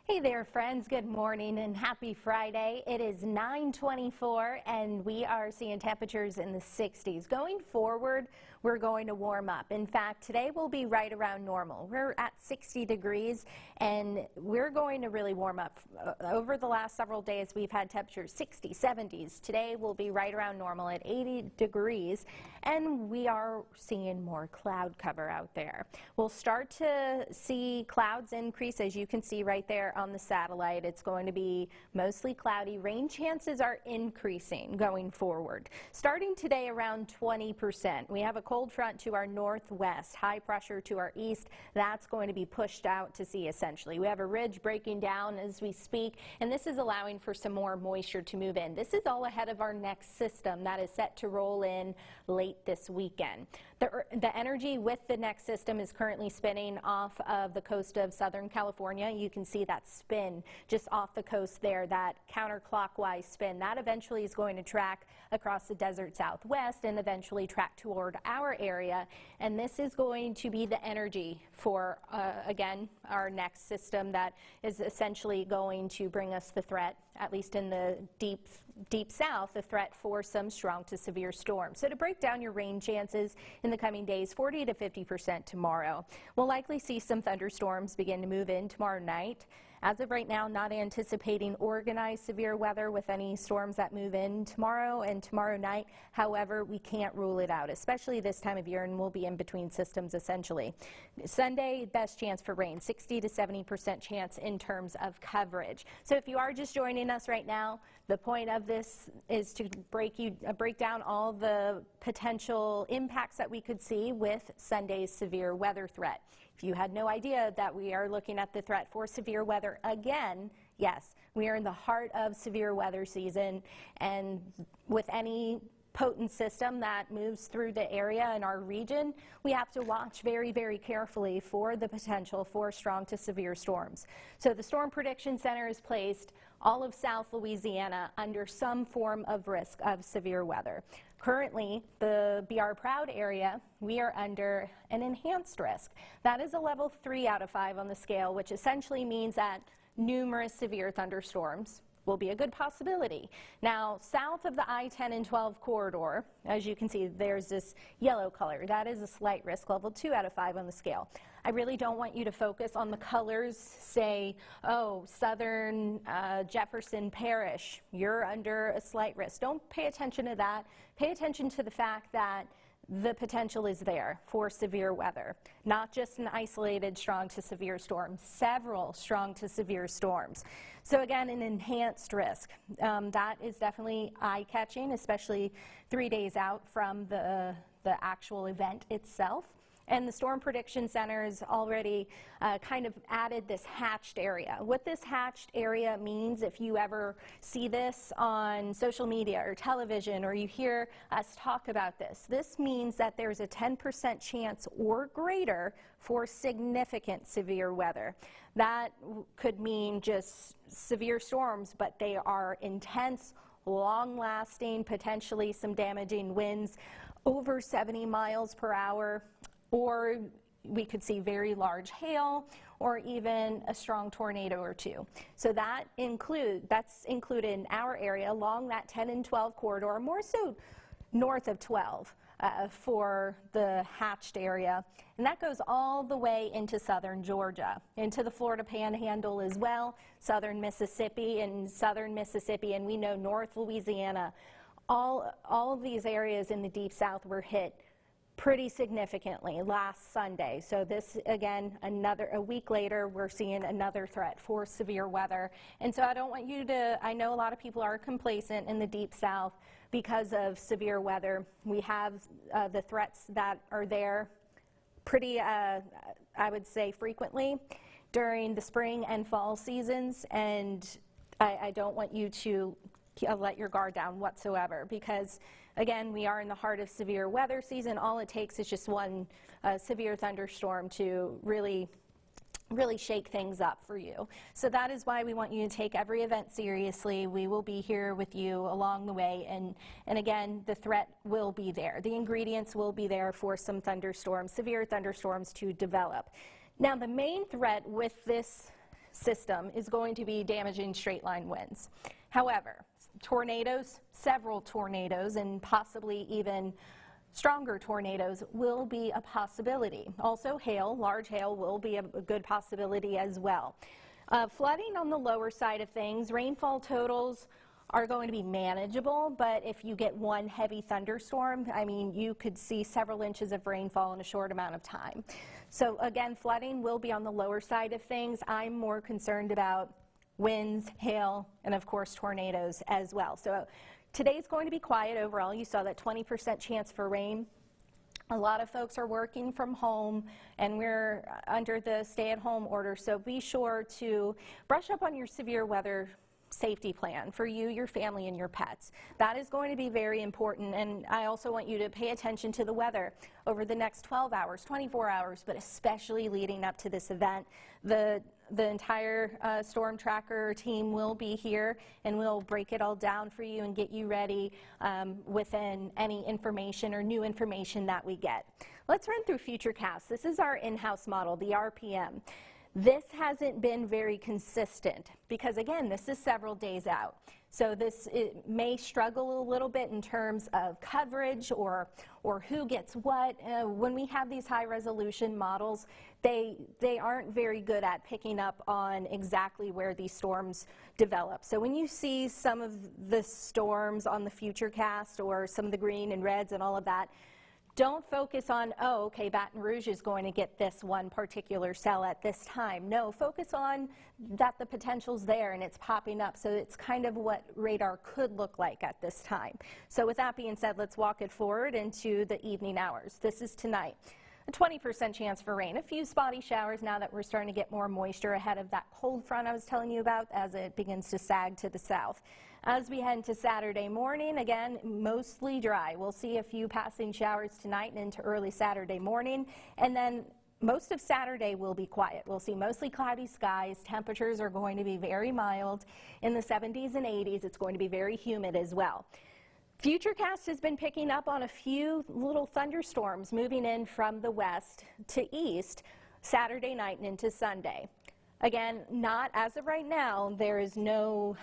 Hey there, friends. Good morning and happy Friday. It is 9:24 and we are seeing temperatures in the 60s. Going forward, we're going to warm up. In fact, today will be right around normal. We're at 60 degrees and we're going to really warm up. Over the last several days, we've had temperatures 60s, 70s. Today will be right around normal at 80 degrees and we are seeing more cloud cover out there. We'll start to see clouds increase, as you can see right there on the satellite. It's going to be mostly cloudy. Rain chances are increasing going forward. Starting today around 20%. We have a cold front to our northwest, high pressure to our east. That's going to be pushed out to sea essentially. We have a ridge breaking down as we speak, and this is allowing for some more moisture to move in. This is all ahead of our next system that is set to roll in late this weekend. The energy with the next system is currently spinning off of the coast of Southern California. You can see that spin just off the coast there, that counterclockwise spin. That eventually is going to track across the desert southwest and eventually track toward our area. And this is going to be the energy for, again, our next system that is essentially going to bring us the threat, at least in the deep south, the threat for some strong to severe storms. So to break down your rain chances in the coming days, 40 to 50% tomorrow. We'll likely see some thunderstorms begin to move in tomorrow night. As of right now, not anticipating organized severe weather with any storms that move in tomorrow and tomorrow night. However, we can't rule it out, especially this time of year, and we'll be in between systems essentially. Sunday, best chance for rain, 60 to 70% chance in terms of coverage. So if you are just joining us right now, the point of this is to break down all the potential impacts that we could see with Sunday's severe weather threat. If you had no idea that we are looking at the threat for severe weather again, yes, we are in the heart of severe weather season, and with any potent system that moves through the area in our region, we have to watch very, very carefully for the potential for strong to severe storms. So the Storm Prediction Center has placed all of South Louisiana under some form of risk of severe weather. Currently, the Be Our Proud area, we are under an enhanced risk. That is a level 3 out of 5 on the scale, which essentially means that numerous severe thunderstorms will be a good possibility. Now, south of the I-10 and 12 corridor, as you can see, there's this yellow color. That is a slight risk, level 2 out of 5 on the scale. I really don't want you to focus on the colors, say, oh, southern Jefferson Parish, you're under a slight risk. Don't pay attention to that. Pay attention to the fact that the potential is there for severe weather, not just an isolated strong to severe storm, several strong to severe storms. So again, an enhanced risk. That is definitely eye-catching, especially 3 days out from the actual event itself. And the Storm Prediction Center has already kind of added this hatched area. What this hatched area means, if you ever see this on social media or television, or you hear us talk about this, this means that there's a 10% chance or greater for significant severe weather. That could mean just severe storms, but they are intense, long-lasting, potentially some damaging winds over 70 miles per hour. Or we could see very large hail or even a strong tornado or two. So that's included in our area along that 10 and 12 corridor, more so north of 12 for the hatched area. And that goes all the way into southern Georgia, into the Florida Panhandle as well, southern Mississippi, and we know North Louisiana. All of these areas in the deep south were hit pretty significantly last Sunday. So this, again, a week later, we're seeing another threat for severe weather. And so I don't want you to, I know a lot of people are complacent in the deep south because of severe weather. We have the threats that are there pretty, I would say, frequently during the spring and fall seasons. And I don't want you to let your guard down whatsoever, because again, we are in the heart of severe weather season. All it takes is just one severe thunderstorm to really shake things up for you. So that is why we want you to take every event seriously. We will be here with you along the way, and again, the threat will be there. The ingredients will be there for some thunderstorms, severe thunderstorms to develop. Now, the main threat with this system is going to be damaging straight line winds. However, tornadoes, several tornadoes, and possibly even stronger tornadoes will be a possibility. Also hail, large hail will be a good possibility as well. Flooding on the lower side of things, rainfall totals are going to be manageable, but if you get one heavy thunderstorm, I mean, you could see several inches of rainfall in a short amount of time. So again, flooding will be on the lower side of things. I'm more concerned about winds, hail, and of course tornadoes as well. So today's going to be quiet overall. You saw that 20% chance for rain. A lot of folks are working from home, and we're under the stay-at-home order, so be sure to brush up on your severe weather safety plan for you, your family, and your pets. That is going to be very important, and I also want you to pay attention to the weather over the next 12 hours, 24 hours, but especially leading up to this event. The entire Storm Tracker team will be here, and we'll break it all down for you and get you ready within any information or new information that we get. Let's run through FUTURECAST. This is our in-house model, the RPM. This hasn't been very consistent because, again, this is several days out. So it may struggle a little bit in terms of coverage or who gets what. When we have these high-resolution models, they aren't very good at picking up on exactly where these storms develop. So when you see some of the storms on the FUTURECAST or some of the green and reds and all of that, don't focus on, oh, okay, Baton Rouge is going to get this one particular cell at this time. No, focus on that the potential's there and it's popping up. So it's kind of what radar could look like at this time. So with that being said, let's walk it forward into the evening hours. This is tonight. A 20% chance for rain. A few spotty showers now that we're starting to get more moisture ahead of that cold front I was telling you about as it begins to sag to the south. As we head into Saturday morning, again, mostly dry. We'll see a few passing showers tonight and into early Saturday morning, and then most of Saturday will be quiet. We'll see mostly cloudy skies. Temperatures are going to be very mild in the 70s and 80s. It's going to be very humid as well. FUTURECAST has been picking up on a few little thunderstorms moving in from the west to east Saturday night and into Sunday. Again, not as of right now. There is no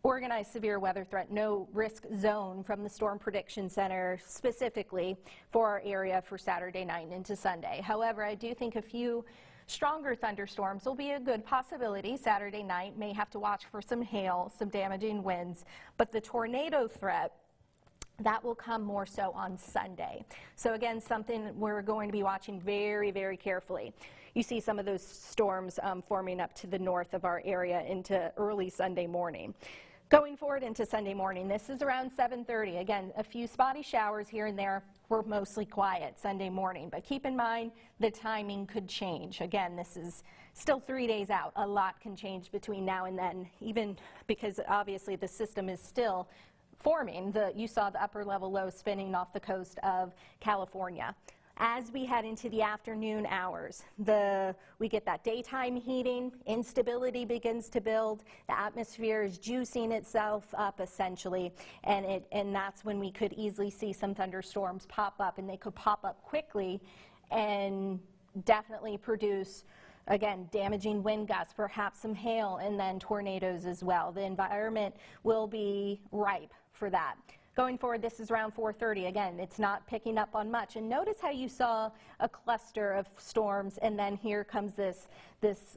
organized severe weather threat, no risk zone from the Storm Prediction Center specifically for our area for Saturday night and into Sunday. However, I do think a few stronger thunderstorms will be a good possibility. Saturday night may have to watch for some hail, some damaging winds, but the tornado threat, that will come more so on Sunday. So again, something we're going to be watching very, very carefully. You see some of those storms forming up to the north of our area into early Sunday morning. Going forward into Sunday morning, this is around 7:30. Again, a few spotty showers here and there. We're mostly quiet Sunday morning, but keep in mind the timing could change. Again, this is still 3 days out. A lot can change between now and then, even because obviously the system is still forming. You saw the upper level low spinning off the coast of California. As we head into the afternoon hours, we get that daytime heating, instability begins to build, the atmosphere is juicing itself up essentially, and that's when we could easily see some thunderstorms pop up, and they could pop up quickly and definitely produce, again, damaging wind gusts, perhaps some hail, and then tornadoes as well. The environment will be ripe for that. Going forward, this is around 4:30. Again, it's not picking up on much. And notice how you saw a cluster of storms, and then here comes this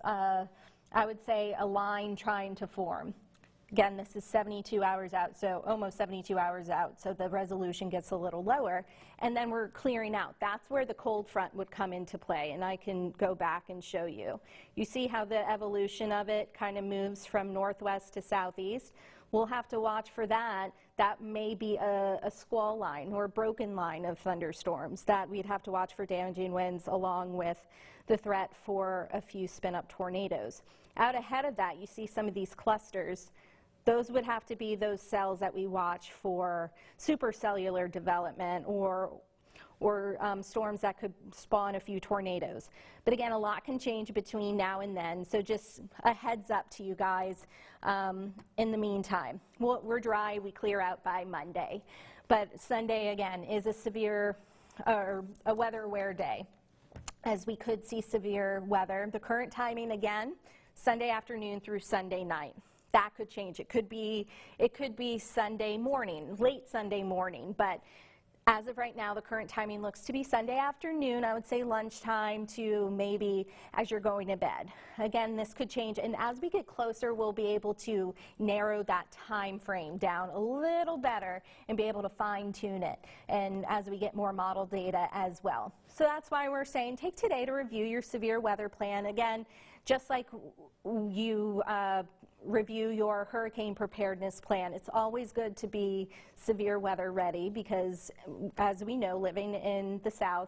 I would say, a line trying to form. Again, this is 72 hours out, so almost 72 hours out, so the resolution gets a little lower. And then we're clearing out. That's where the cold front would come into play, and I can go back and show you. You see how the evolution of it kind of moves from northwest to southeast? We'll have to watch for that. That may be a squall line or a broken line of thunderstorms that we'd have to watch for damaging winds along with the threat for a few spin-up tornadoes. Out ahead of that, you see some of these clusters. Those would have to be those cells that we watch for supercellular development or storms that could spawn a few tornadoes. But again, a lot can change between now and then, so just a heads up to you guys in the meantime. We're dry, we clear out by Monday. But Sunday, again, is a severe or a weather-aware day, as we could see severe weather. The current timing, again, Sunday afternoon through Sunday night. That could change. It could be Sunday morning, late Sunday morning, but as of right now, the current timing looks to be Sunday afternoon. I would say lunchtime to maybe as you're going to bed. Again, this could change, and as we get closer, we'll be able to narrow that time frame down a little better and be able to fine tune it, and as we get more model data as well. So that's why we're saying take today to review your severe weather plan. Again, just like you review your hurricane preparedness plan. It's always good to be severe weather ready because, as we know, living in the South,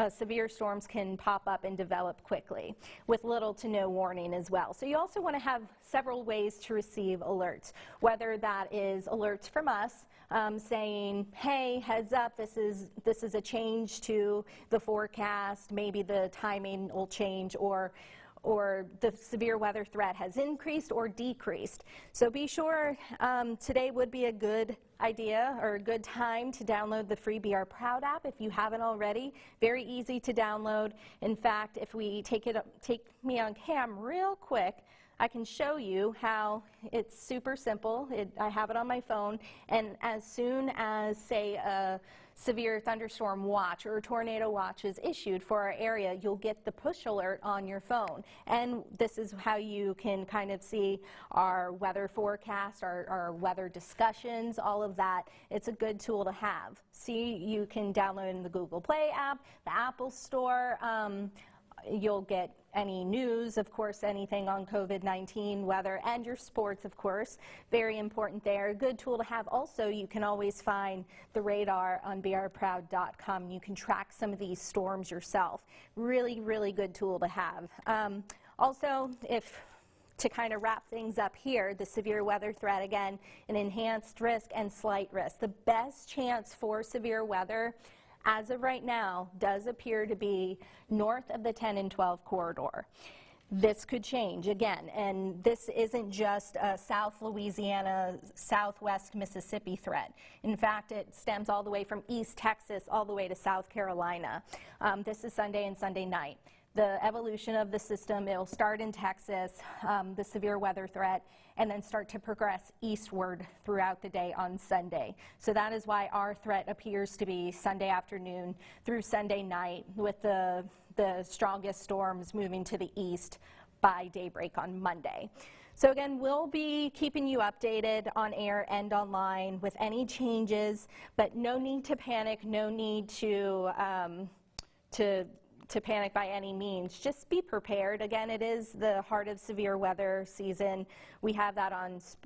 severe storms can pop up and develop quickly with little to no warning as well. So you also want to have several ways to receive alerts, whether that is alerts from us saying, hey, heads up, this is a change to the forecast, maybe the timing will change, or the severe weather threat has increased or decreased. So be sure today would be a good idea or a good time to download the free Be Our Proud app if you haven't already. Very easy to download. In fact, if we take me on cam real quick, I can show you how it's super simple. I have it on my phone, and as soon as, say, a severe thunderstorm watch or a tornado watch is issued for our area, you'll get the push alert on your phone. And this is how you can kind of see our weather forecast, our weather discussions, all of that. It's a good tool to have. See, you can download in the Google Play app, the Apple Store. You'll get any news, of course, anything on COVID-19, weather, and your sports, of course. Very important there. A good tool to have. Also, you can always find the radar on beourproud.com. You can track some of these storms yourself. Really, really good tool to have. Also, to kind of wrap things up here, the severe weather threat, again, an enhanced risk and slight risk. The best chance for severe weather as of right now does appear to be north of the 10 and 12 corridor. This could change again, and this isn't just a South Louisiana, Southwest Mississippi threat. In fact, it stems all the way from East Texas all the way to South Carolina. This is Sunday and Sunday night. The evolution of the system, it'll start in Texas, the severe weather threat, and then start to progress eastward throughout the day on Sunday. So that is why our threat appears to be Sunday afternoon through Sunday night, with the strongest storms moving to the east by daybreak on Monday. So again, we'll be keeping you updated on air and online with any changes, but no need to panic, no need to panic by any means. Just be prepared. Again, it is the heart of severe weather season. We have that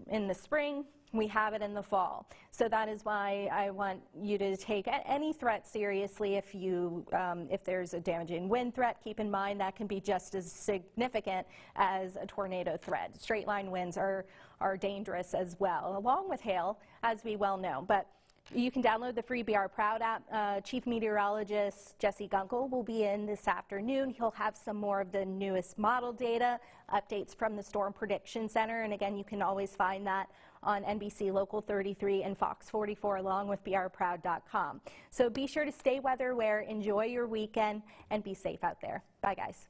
in the spring. We have it in the fall. So that is why I want you to take any threat seriously. If there's a damaging wind threat, keep in mind that can be just as significant as a tornado threat. Straight line winds are dangerous as well, along with hail, as we well know. But you can download the free Be Our Proud app. Chief Meteorologist Jesse Gunkel will be in this afternoon. He'll have some more of the newest model data, updates from the Storm Prediction Center, and again, you can always find that on NBC Local 33 and Fox 44, along with beourproud.com. So be sure to stay weather aware, enjoy your weekend, and be safe out there. Bye, guys.